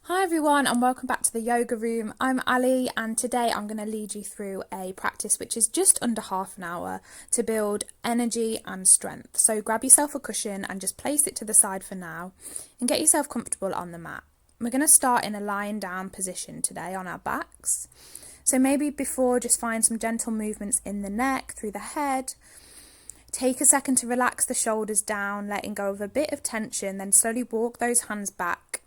Hi everyone and welcome back to the yoga room. I'm Ali and today I'm going to lead you through a practice which is just under half an hour to build energy and strength. So grab yourself a cushion and just place it to the side for now and get yourself comfortable on the mat. We're going to start in a lying down position today on our backs. So maybe before, just find some gentle movements in the neck, through the head. Take a second to relax the shoulders down, letting go of a bit of tension, then slowly walk those hands back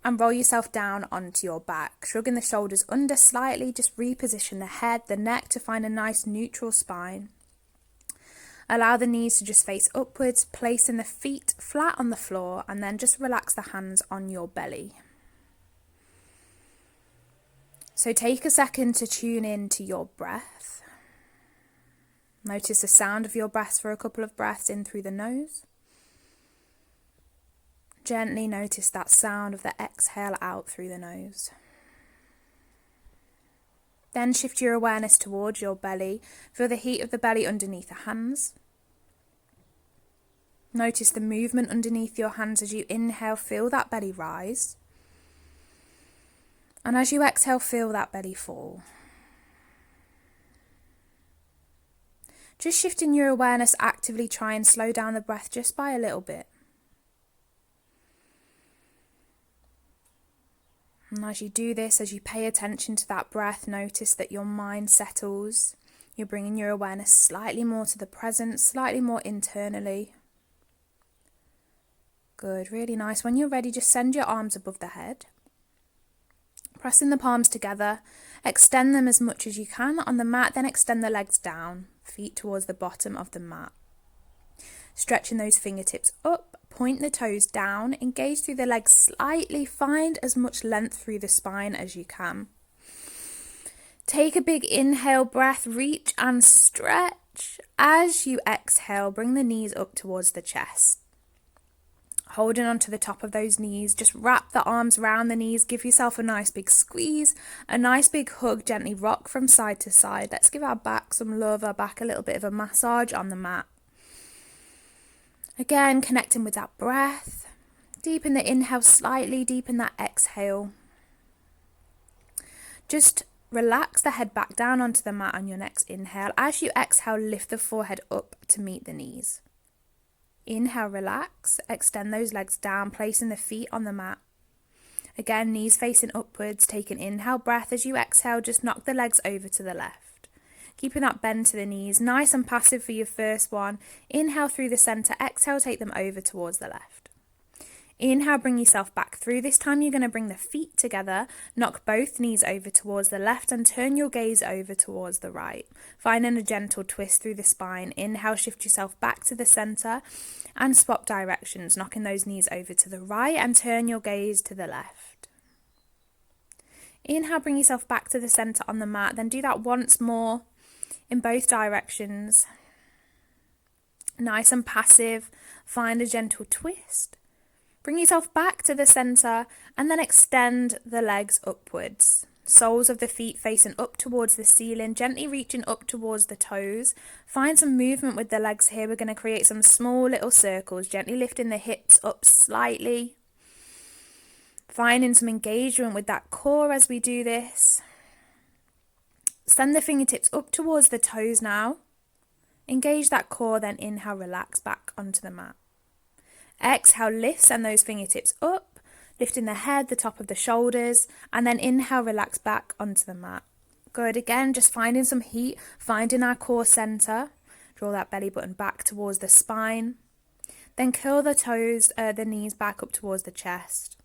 and roll yourself down onto your back, shrugging the shoulders under slightly. Just reposition the head, the neck to find a nice neutral spine. Allow the knees to just face upwards, placing the feet flat on the floor, and then just relax the hands on your belly. So take a second to tune in to your breath. Notice the sound of your breath for a couple of breaths in through the nose. Gently notice that sound of the exhale out through the nose. Then shift your awareness towards your belly. Feel the heat of the belly underneath the hands. Notice the movement underneath your hands as you inhale, feel that belly rise. And as you exhale, feel that belly fall. Just shifting your awareness, actively try and slow down the breath just by a little bit. And as you do this, as you pay attention to that breath, notice that your mind settles. You're bringing your awareness slightly more to the present, slightly more internally. Good, really nice. When you're ready, just send your arms above the head. Pressing the palms together, extend them as much as you can on the mat, then extend the legs down, feet towards the bottom of the mat. Stretching those fingertips up, point the toes down, engage through the legs slightly, find as much length through the spine as you can. Take a big inhale breath, reach and stretch. As you exhale, bring the knees up towards the chest. Holding onto the top of those knees, just wrap the arms around the knees, give yourself a nice big squeeze, a nice big hug, gently rock from side to side. Let's give our back some love, our back a little bit of a massage on the mat. Again, connecting with that breath. Deepen the inhale slightly, deepen that exhale. Just relax the head back down onto the mat on your next inhale. As you exhale, lift the forehead up to meet the knees. Inhale, relax, extend those legs down, placing the feet on the mat. Again, knees facing upwards, take an inhale breath. As you exhale, just knock the legs over to the left. Keeping that bend to the knees, nice and passive for your first one. Inhale through the centre, exhale, take them over towards the left. Inhale, bring yourself back through. This time you're going to bring the feet together, knock both knees over towards the left and turn your gaze over towards the right. Finding a gentle twist through the spine. Inhale, shift yourself back to the centre and swap directions, knocking those knees over to the right and turn your gaze to the left. Inhale, bring yourself back to the centre on the mat, then do that once more in both directions. Nice and passive, find a gentle twist. Bring yourself back to the centre and then extend the legs upwards. Soles of the feet facing up towards the ceiling, gently reaching up towards the toes. Find some movement with the legs here. We're going to create some small little circles, gently lifting the hips up slightly. Finding some engagement with that core as we do this. Send the fingertips up towards the toes now. Engage that core, then inhale, relax back onto the mat. Exhale, lift, send those fingertips up, lifting the head, the top of the shoulders, and then inhale, relax back onto the mat. Good, again, just finding some heat, finding our core center. Draw that belly button back towards the spine. Then curl the toes, the knees back up towards the chest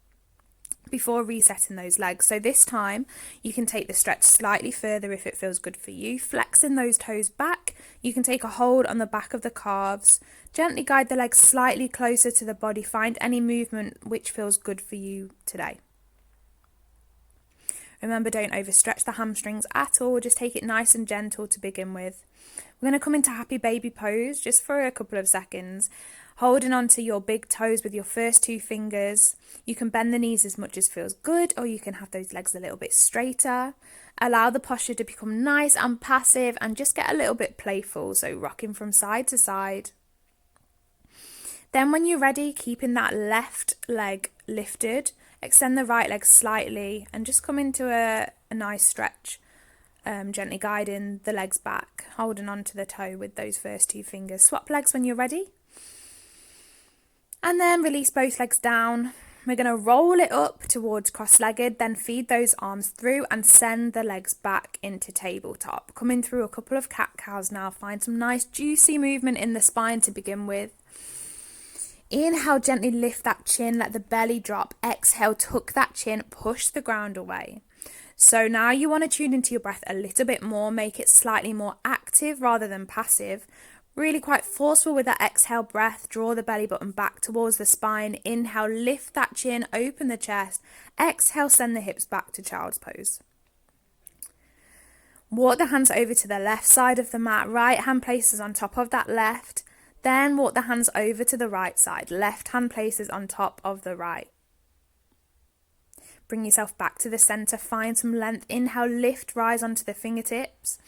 before resetting those legs. So this time you can take the stretch slightly further if it feels good for you. Flexing those toes back, you can take a hold on the back of the calves. Gently guide the legs slightly closer to the body. Find any movement which feels good for you today. Remember, don't overstretch the hamstrings at all. Just take it nice and gentle to begin with. We're going to come into happy baby pose just for a couple of seconds. Holding onto your big toes with your first two fingers. You can bend the knees as much as feels good, or you can have those legs a little bit straighter. Allow the posture to become nice and passive and just get a little bit playful, so rocking from side to side. Then when you're ready, keeping that left leg lifted, Extend the right leg slightly and just come into a nice stretch, gently guiding the legs back, holding on to the toe with those first 2 fingers. Swap legs when you're ready. And then release both legs down. We're going to roll it up towards cross-legged, then feed those arms through and send the legs back into tabletop. Coming through a couple of cat-cows now. Find some nice juicy movement in the spine to begin with. Inhale, gently lift that chin, let the belly drop. Exhale, tuck that chin, push the ground away. So now you want to tune into your breath a little bit more, make it slightly more active rather than passive. Really quite forceful with that exhale breath. Draw the belly button back towards the spine. Inhale, lift that chin, open the chest. Exhale, send the hips back to child's pose. Walk the hands over to the left side of the mat. Right hand places on top of that left. Then walk the hands over to the right side. Left hand places on top of the right. Bring yourself back to the center. Find some length. Inhale, lift, rise onto the fingertips.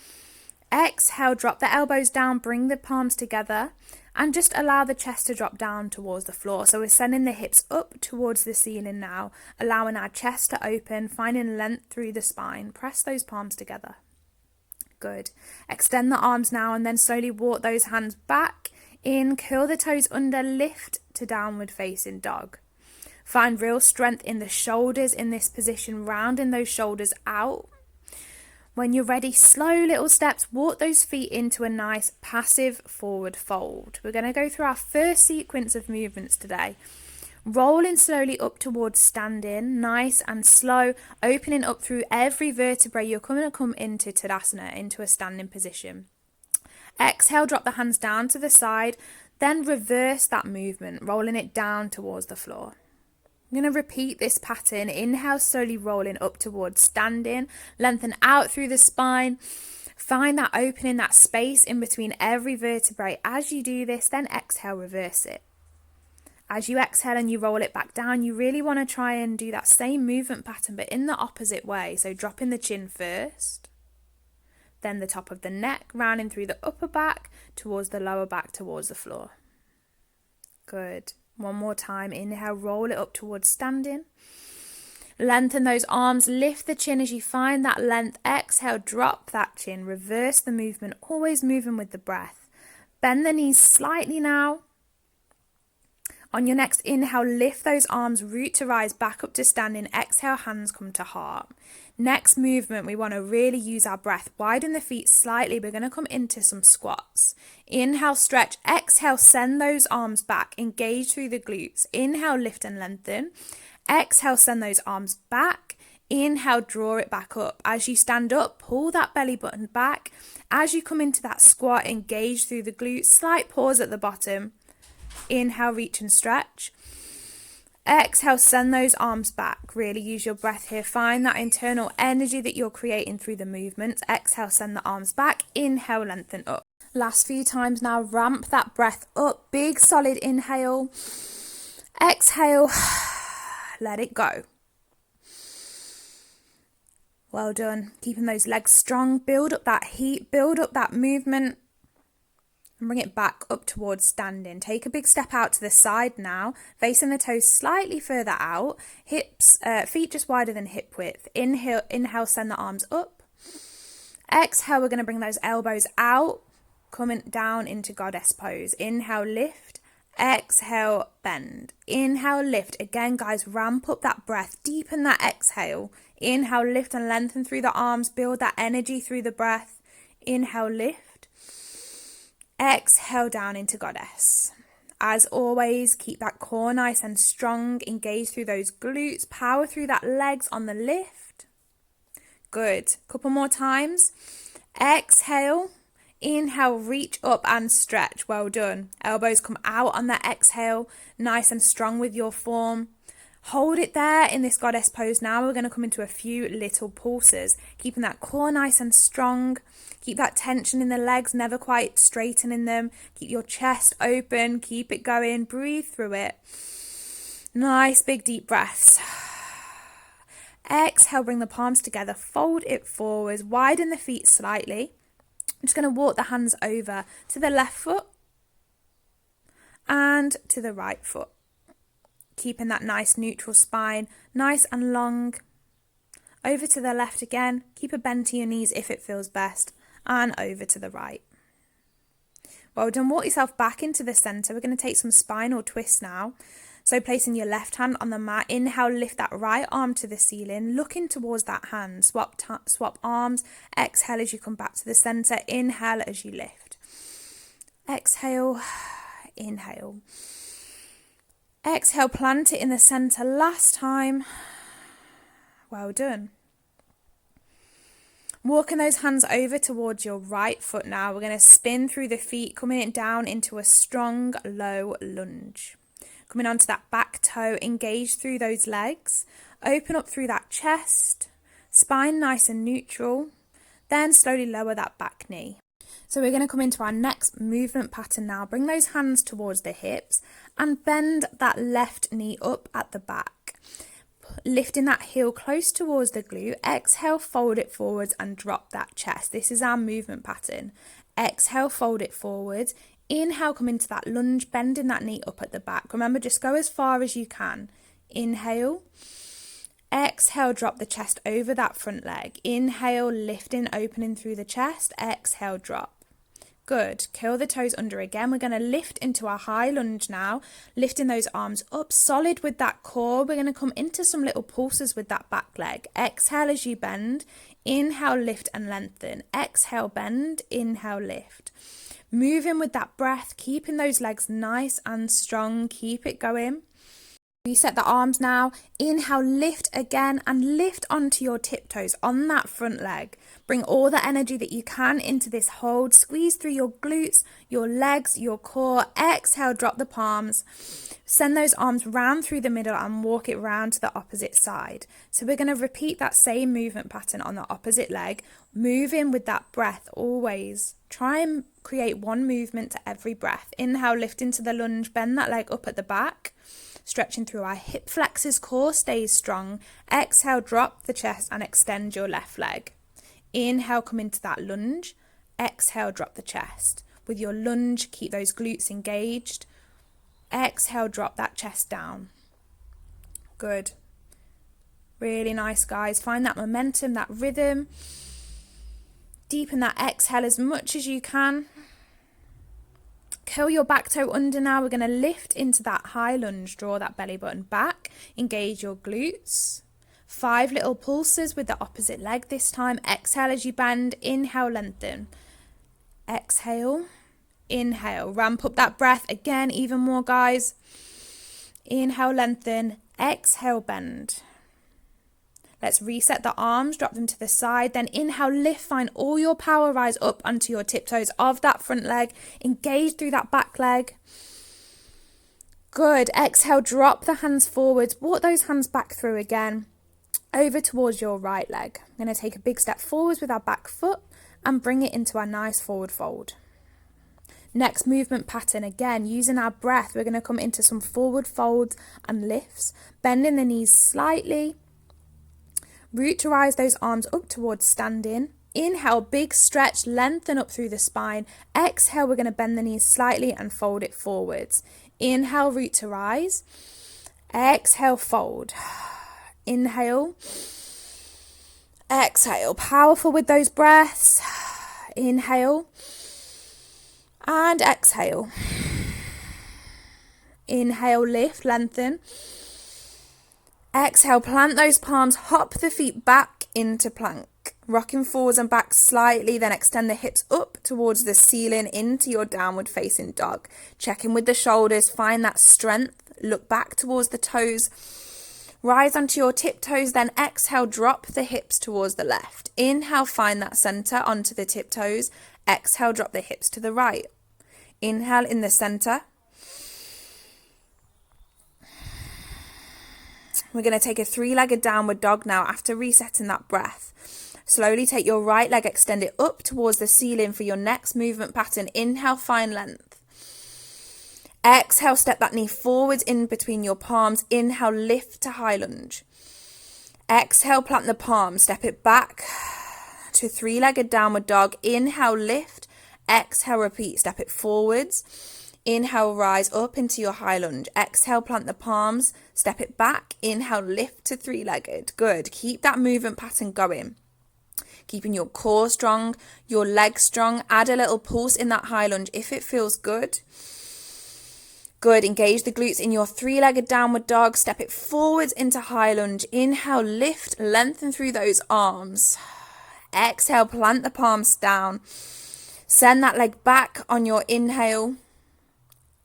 Exhale, drop the elbows down, bring the palms together and just allow the chest to drop down towards the floor. So we're sending the hips up towards the ceiling now, allowing our chest to open, finding length through the spine. Press those palms together. Good. Extend the arms now and then slowly walk those hands back in, curl the toes under, lift to downward facing dog. Find real strength in the shoulders in this position, rounding those shoulders out. When you're ready, slow little steps, walk those feet into a nice passive forward fold. We're going to go through our first sequence of movements today. Rolling slowly up towards standing, nice and slow, opening up through every vertebrae. You're going to come into Tadasana, into a standing position. Exhale, drop the hands down to the side, then reverse that movement, rolling it down towards the floor. I'm going to repeat this pattern. Inhale, slowly rolling up towards standing. Lengthen out through the spine. Find that opening, that space in between every vertebrae. As you do this, then exhale, reverse it. As you exhale and you roll it back down, you really want to try and do that same movement pattern, but in the opposite way. So dropping the chin first, then the top of the neck, rounding through the upper back, towards the lower back, towards the floor. Good. One more time. Inhale, roll it up towards standing. Lengthen those arms, lift the chin as you find that length. Exhale, drop that chin, reverse the movement, always moving with the breath. Bend the knees slightly now. On your next inhale, lift those arms, root to rise back up to standing. Exhale, hands come to heart. Next movement, we want to really use our breath. Widen the feet slightly. We're going to come into some squats. Inhale, stretch. Exhale, send those arms back. Engage through the glutes. Inhale, lift and lengthen. Exhale, send those arms back. Inhale, draw it back up. As you stand up, pull that belly button back. As you come into that squat, engage through the glutes. Slight pause at the bottom. Inhale, reach and stretch. Exhale, send those arms back. Really use your breath here. Find that internal energy that you're creating through the movements. Exhale, send the arms back. Inhale, lengthen up. Last few times now, ramp that breath up. Big solid inhale. Exhale, let it go. Well done. Keeping those legs strong. Build up that heat. Build up that movement. And bring it back up towards standing. Take a big step out to the side now, facing the toes slightly further out. Hips, feet just wider than hip width. Inhale, send the arms up. Exhale, we're going to bring those elbows out, coming down into goddess pose. Inhale, lift. Exhale, bend. Inhale, lift. Again, guys, ramp up that breath. Deepen that exhale. Inhale, lift and lengthen through the arms. Build that energy through the breath. Inhale, lift. Exhale down into goddess. As always, keep that core nice and strong. Engage through those glutes. Power through that legs on the lift. Good. Couple more times. Exhale. Inhale, reach up and stretch. Well done. Elbows come out on that exhale. Nice and strong with your form. Hold it there in this goddess pose now. We're going to come into a few little pulses. Keeping that core nice and strong. Keep that tension in the legs, never quite straightening them. Keep your chest open. Keep it going. Breathe through it. Nice big deep breaths. Exhale, bring the palms together. Fold it forwards. Widen the feet slightly. I'm just going to walk the hands over to the left foot and to the right foot. keeping that nice neutral spine, nice and long. Over to the left again, keep a bend to your knees if it feels best, and over to the right. Well done, walk yourself back into the centre. We're going to take some spinal twists now. So placing your left hand on the mat, inhale, lift that right arm to the ceiling, looking towards that hand, swap arms, exhale as you come back to the centre, inhale as you lift. Exhale, inhale. Exhale, plant it in the centre last time. Well done. Walking those hands over towards your right foot now. We're going to spin through the feet, coming it down into a strong, low lunge. Coming onto that back toe, engage through those legs. Open up through that chest. Spine nice and neutral. Then slowly lower that back knee. So we're going to come into our next movement pattern now. Bring those hands towards the hips and bend that left knee up at the back. Lifting that heel close towards the glute. Exhale, fold it forwards and drop that chest. This is our movement pattern. Exhale, fold it forwards. Inhale, come into that lunge, bending that knee up at the back. Remember, just go as far as you can. Inhale. Exhale, drop the chest over that front leg. Inhale, lifting, opening through the chest. Exhale, drop. Good. Curl the toes under again. We're going to lift into our high lunge now, lifting those arms up, solid with that core. We're going to come into some little pulses with that back leg. Exhale as you bend. Inhale, lift and lengthen. Exhale, bend. Inhale, lift. Moving with that breath, keeping those legs nice and strong. Keep it going. Reset the arms now. Inhale, lift again and lift onto your tiptoes on that front leg. Bring all the energy that you can into this hold. Squeeze through your glutes, your legs, your core. Exhale, drop the palms. Send those arms round through the middle and walk it round to the opposite side. So we're going to repeat that same movement pattern on the opposite leg. Moving with that breath always. Try and create one movement to every breath. Inhale, lift into the lunge. Bend that leg up at the back. Stretching through our hip flexors, core stays strong. Exhale, drop the chest and extend your left leg. Inhale, come into that lunge. Exhale, drop the chest. With your lunge, keep those glutes engaged. Exhale, drop that chest down. Good. Really nice, guys. Find that momentum, that rhythm. Deepen that exhale as much as you can. Curl your back toe under now. We're going to lift into that high lunge. Draw that belly button back. Engage your glutes. 5 little pulses with the opposite leg this time. Exhale as you bend. Inhale, lengthen. Exhale. Inhale. Ramp up that breath. Again, even more, guys. Inhale, lengthen. Exhale, bend. Let's reset the arms, drop them to the side, then inhale, lift, find all your power, rise up onto your tiptoes of that front leg, engage through that back leg. Good, exhale, drop the hands forwards, walk those hands back through again, over towards your right leg. I'm going to take a big step forwards with our back foot and bring it into our nice forward fold. Next movement pattern, again, using our breath, we're going to come into some forward folds and lifts, bending the knees slightly. Root to rise those arms up towards standing. Inhale, big stretch, lengthen up through the spine. Exhale, we're going to bend the knees slightly and fold it forwards. Inhale, root to rise. Exhale, fold. Inhale. Exhale. Powerful with those breaths. Inhale. And exhale. Inhale, lift, lengthen. Exhale, plant those palms, hop the feet back into plank. Rocking forwards and back slightly, then extend the hips up towards the ceiling into your downward facing dog. Check in with the shoulders, find that strength, look back towards the toes. Rise onto your tiptoes, then exhale, drop the hips towards the left. Inhale, find that center onto the tiptoes. Exhale, drop the hips to the right. Inhale in the center. We're going to take a 3-legged downward dog now after resetting that breath. Slowly take your right leg, extend it up towards the ceiling for your next movement pattern. Inhale, find length. Exhale, step that knee forwards in between your palms. Inhale, lift to high lunge. Exhale, plant the palms, step it back to 3-legged downward dog. Inhale, lift. Exhale, repeat, step it forwards. Inhale, rise up into your high lunge. Exhale, plant the palms, step it back. Inhale, lift to three-legged. Good. Keep that movement pattern going. Keeping your core strong, your legs strong. Add a little pulse in that high lunge if it feels good. Good. Engage the glutes in your three-legged downward dog. Step it forwards into high lunge. Inhale, lift, lengthen through those arms. Exhale, plant the palms down. Send that leg back on your inhale.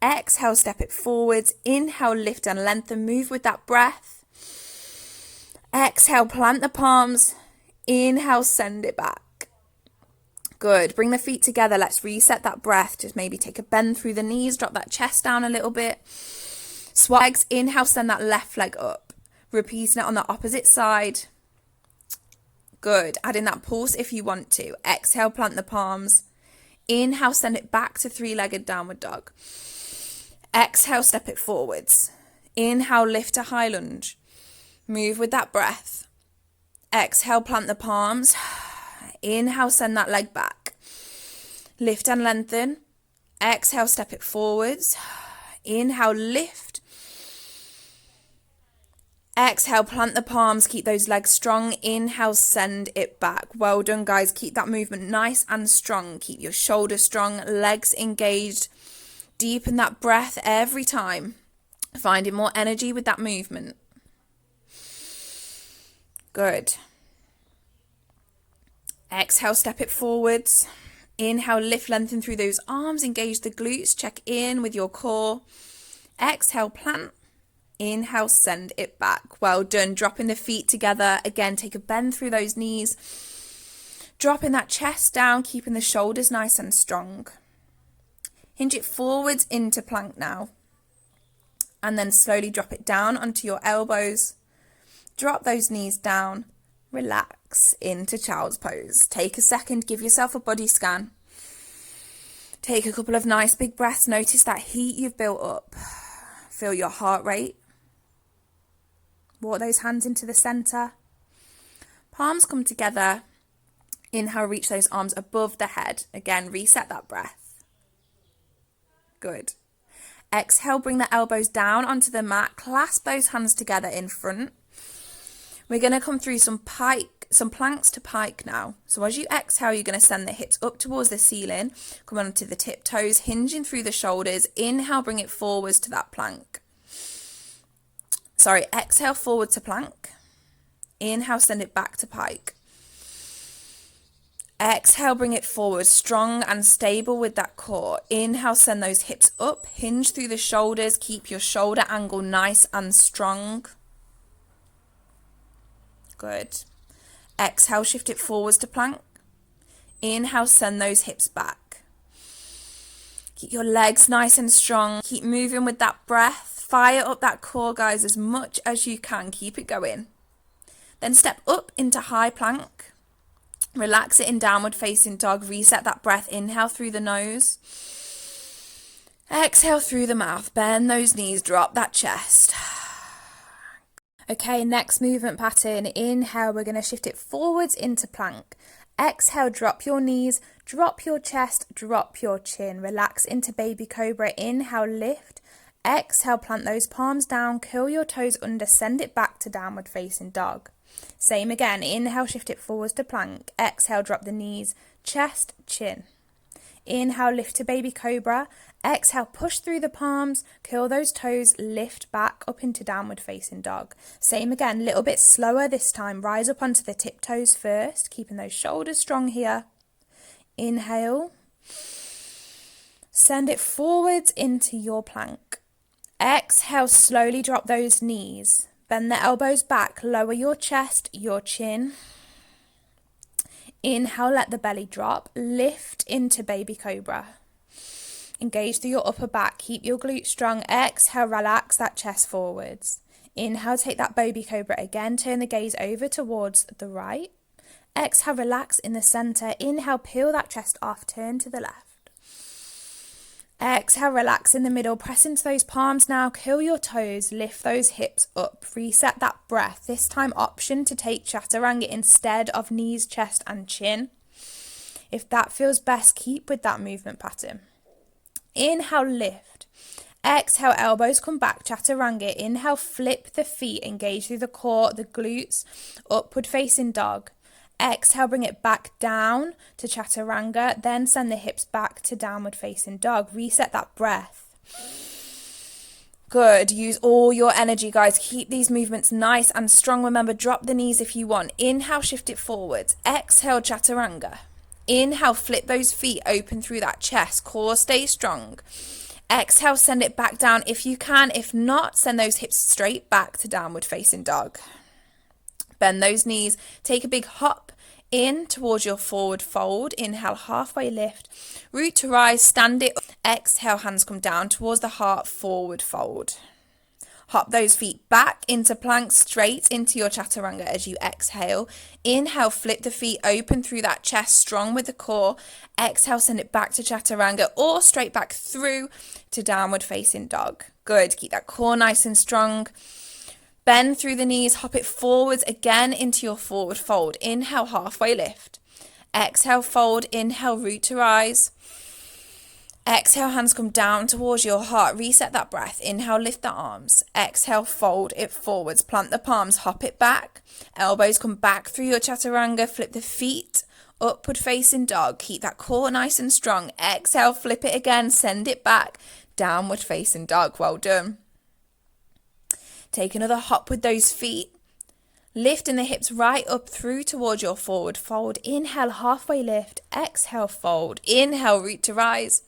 Exhale, step it forwards. Inhale, lift and lengthen. Move with that breath. Exhale, plant the palms. Inhale, send it back. Good. Bring the feet together. Let's reset that breath. Just maybe take a bend through the knees. Drop that chest down a little bit. Swap legs. Inhale, send that left leg up. Repeating it on the opposite side. Good. Add in that pulse if you want to. Exhale, plant the palms. Inhale, send it back to three-legged downward dog. Exhale, step it forwards. Inhale, lift to high lunge. Move with that breath. Exhale, plant the palms. Inhale, send that leg back. Lift and lengthen. Exhale, step it forwards. Inhale, lift. Exhale, plant the palms. Keep those legs strong. Inhale, send it back. Well done, guys. Keep that movement nice and strong. Keep your shoulders strong, legs engaged. Deepen that breath every time. Finding more energy with that movement. Good. Exhale, step it forwards. Inhale, lift, lengthen through those arms. Engage the glutes. Check in with your core. Exhale, plant. Inhale, send it back. Well done. Dropping the feet together. Again, take a bend through those knees. Dropping that chest down, keeping the shoulders nice and strong. Hinge it forwards into plank now. And then slowly drop it down onto your elbows. Drop those knees down. Relax into child's pose. Take a second, give yourself a body scan. Take a couple of nice big breaths. Notice that heat you've built up. Feel your heart rate. Walk those hands into the center. Palms come together. Inhale, reach those arms above the head. Again, reset that breath. Good. Exhale, bring the elbows down onto the mat. Clasp those hands together in front. We're going to come through some planks to pike now. So as you exhale, you're going to send the hips up towards the ceiling. Come onto the tiptoes, hinging through the shoulders. Inhale, bring it forwards to that plank. Exhale, forward to plank. Inhale, send it back to pike. Exhale, bring it forward, strong and stable with that core. Inhale, send those hips up, hinge through the shoulders, keep your shoulder angle nice and strong. Good. Exhale, shift it forwards to plank. Inhale, send those hips back. Keep your legs nice and strong. Keep moving with that breath. Fire up that core, guys, as much as you can. Keep it going. Then step up into high plank. Relax it in downward facing dog. Reset that breath. Inhale through the nose. Exhale through the mouth. Bend those knees. Drop that chest. Okay, next movement pattern. Inhale, we're going to shift it forwards into plank. Exhale, drop your knees. Drop your chest. Drop your chin. Relax into baby cobra. Inhale, lift. Exhale, plant those palms down. Curl your toes under. Send it back to downward facing dog. Same again. Inhale, shift it forwards to plank. Exhale, drop the knees, chest, chin. Inhale, lift to baby cobra. Exhale, push through the palms, curl those toes, lift back up into downward facing dog. Same again, little bit slower this time. Rise up onto the tiptoes first, keeping those shoulders strong here. Inhale. Send it forwards into your plank. Exhale, slowly drop those knees. Bend the elbows back, lower your chest, your chin. Inhale, let the belly drop. Lift into baby cobra. Engage through your upper back. Keep your glutes strong. Exhale, relax that chest forwards. Inhale, take that baby cobra again. Turn the gaze over towards the right. Exhale, relax in the center. Inhale, peel that chest off. Turn to the left. Exhale, relax in the middle. Press into those palms now. Curl your toes. Lift those hips up. Reset that breath. This time, option to take chaturanga instead of knees, chest and chin. If that feels best, keep with that movement pattern. Inhale, lift. Exhale, elbows come back, chaturanga. Inhale, flip the feet, engage through the core, the glutes, upward facing dog. Exhale, bring it back down to chaturanga, then send the hips back to downward facing dog. Reset that breath. Good. Use all your energy, guys. Keep these movements nice and strong. Remember, drop the knees if you want. Inhale, shift it forwards. Exhale, chaturanga. Inhale, flip those feet open through that chest. Core stay strong. Exhale, send it back down if you can. If not, send those hips straight back to downward facing dog. Bend those knees. Take a big hop in towards your forward fold. Inhale, halfway lift. Root to rise, stand it. Exhale, hands come down towards the heart, forward fold. Hop those feet back into plank, straight into your chaturanga as you exhale. Inhale, flip the feet open through that chest, strong with the core. Exhale, send it back to chaturanga or straight back through to downward facing dog. Good. Keep that core nice and strong. Bend through the knees, hop it forwards again into your forward fold. Inhale, halfway lift. Exhale, fold. Inhale, root to rise. Exhale, hands come down towards your heart. Reset that breath. Inhale, lift the arms. Exhale, fold it forwards. Plant the palms, hop it back. Elbows come back through your chaturanga. Flip the feet, upward facing dog. Keep that core nice and strong. Exhale, flip it again. Send it back. Downward facing dog. Well done. Take another hop with those feet. Lifting the hips right up through towards your forward fold. Inhale, halfway lift. Exhale, fold. Inhale, root to rise.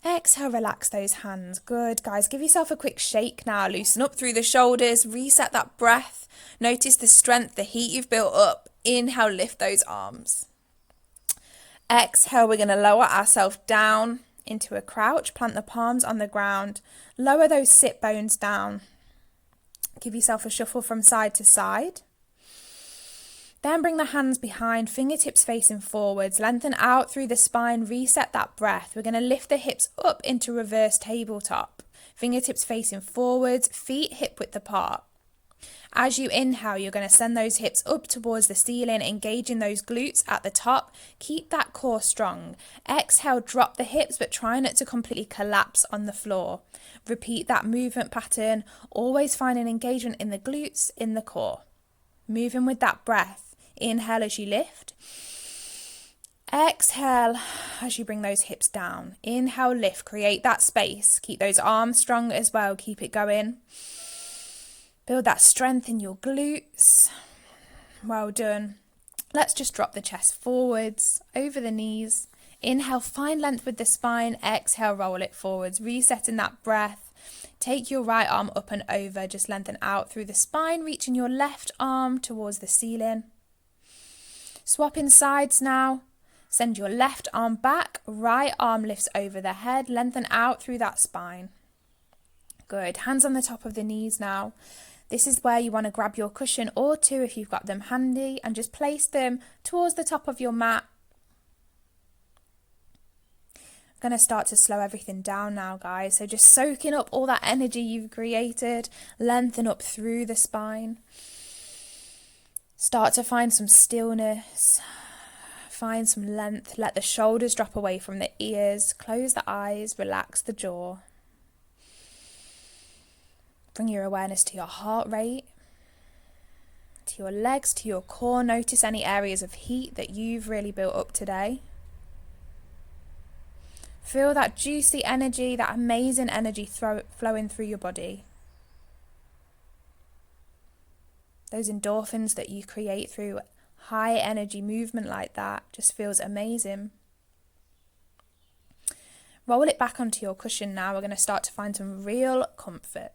Exhale, relax those hands. Good, guys. Give yourself a quick shake now. Loosen up through the shoulders. Reset that breath. Notice the strength, the heat you've built up. Inhale, lift those arms. Exhale, we're going to lower ourselves down into a crouch. Plant the palms on the ground. Lower those sit bones down. Give yourself a shuffle from side to side. Then bring the hands behind, fingertips facing forwards, lengthen out through the spine, reset that breath. We're going to lift the hips up into reverse tabletop. Fingertips facing forwards, feet hip width apart. As you inhale, you're going to send those hips up towards the ceiling, engaging those glutes at the top. Keep that core strong. Exhale, drop the hips, but try not to completely collapse on the floor. Repeat that movement pattern, always find an engagement in the glutes, in the core. Moving with that breath. Inhale as you lift. Exhale as you bring those hips down. Inhale, lift, create that space. Keep those arms strong as well. Keep it going. Build that strength in your glutes. Well done. Let's just drop the chest forwards, over the knees. Inhale, find length with the spine. Exhale, roll it forwards, resetting that breath. Take your right arm up and over. Just lengthen out through the spine, reaching your left arm towards the ceiling. Swapping sides now. Send your left arm back. Right arm lifts over the head. Lengthen out through that spine. Good. Hands on the top of the knees now. This is where you want to grab your cushion or two if you've got them handy and just place them towards the top of your mat. I'm going to start to slow everything down now, guys. So just soaking up all that energy you've created. Lengthen up through the spine. Start to find some stillness. Find some length. Let the shoulders drop away from the ears. Close the eyes. Relax the jaw. Bring your awareness to your heart rate, to your legs, to your core. Notice any areas of heat that you've really built up today. Feel that juicy energy, that amazing energy flowing through your body. Those endorphins that you create through high energy movement like that just feels amazing. Roll it back onto your cushion now. We're going to start to find some real comfort.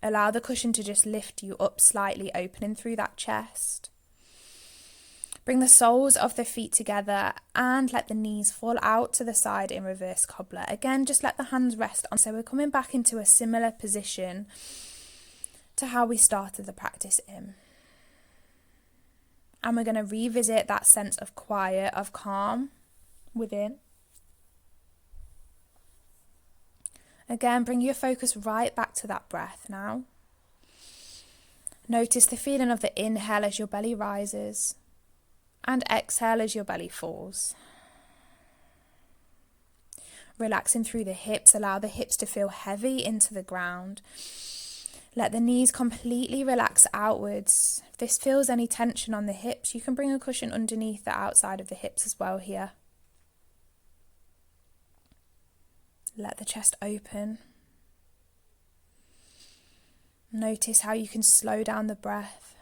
Allow the cushion to just lift you up slightly, opening through that chest. Bring the soles of the feet together and let the knees fall out to the side in reverse cobbler. Again, just let the hands rest on. So we're coming back into a similar position to how we started the practice in. And we're going to revisit that sense of quiet, of calm within. Again, bring your focus right back to that breath now. Notice the feeling of the inhale as your belly rises and exhale as your belly falls. Relaxing through the hips, allow the hips to feel heavy into the ground. Let the knees completely relax outwards. If this feels any tension on the hips, you can bring a cushion underneath the outside of the hips as well here. Let the chest open. Notice how you can slow down the breath.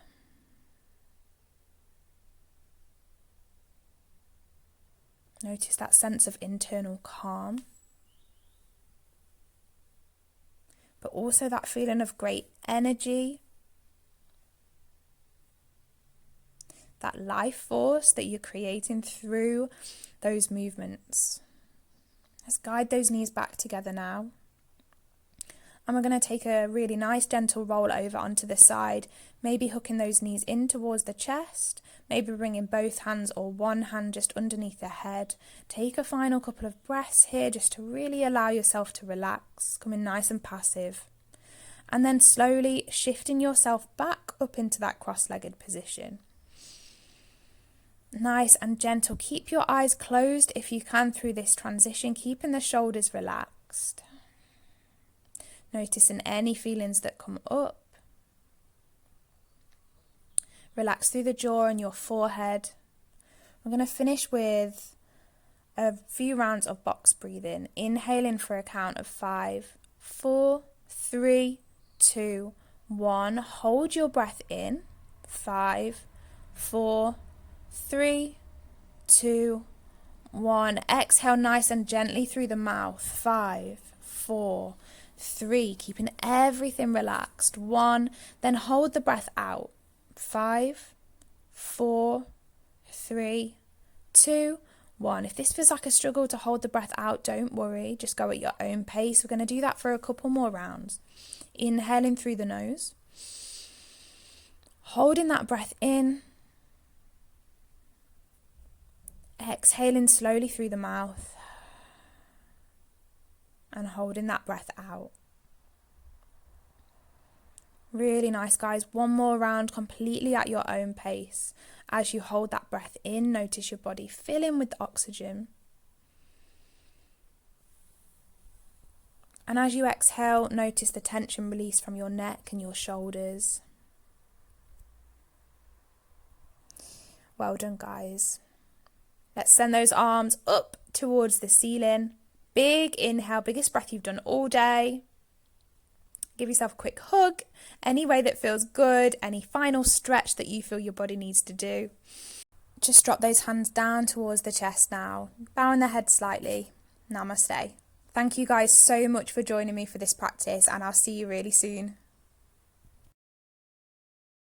Notice that sense of internal calm. But also that feeling of great energy. That life force that you're creating through those movements. Let's guide those knees back together now. And we're going to take a really nice gentle roll over onto the side, maybe hooking those knees in towards the chest, maybe bringing both hands or one hand just underneath the head. Take a final couple of breaths here just to really allow yourself to relax, coming nice and passive. And then slowly shifting yourself back up into that cross-legged position. Nice and gentle. Keep your eyes closed if you can through this transition, keeping the shoulders relaxed. Noticing any feelings that come up. Relax through the jaw and your forehead. We're going to finish with a few rounds of box breathing. Inhaling for a count of 5, 4, 3, 2, 1. Hold your breath in. 5, 4, 3, 2, 1. Exhale nice and gently through the mouth. 5, 4, 3. Keeping everything relaxed. 1. Then hold the breath out. 5, 4, 3, 2, 1. If this feels like a struggle to hold the breath out, don't worry. Just go at your own pace. We're going to do that for a couple more rounds. Inhaling through the nose. Holding that breath in. Exhaling slowly through the mouth. And holding that breath out. Really nice, guys. One more round completely at your own pace. As you hold that breath in, notice your body filling with oxygen. And as you exhale, notice the tension release from your neck and your shoulders. Well done, guys. Let's send those arms up towards the ceiling. Big inhale, biggest breath you've done all day. Give yourself a quick hug, any way that feels good, any final stretch that you feel your body needs to do. Just drop those hands down towards the chest now, bowing the head slightly. Namaste. Thank you guys so much for joining me for this practice, and I'll see you really soon.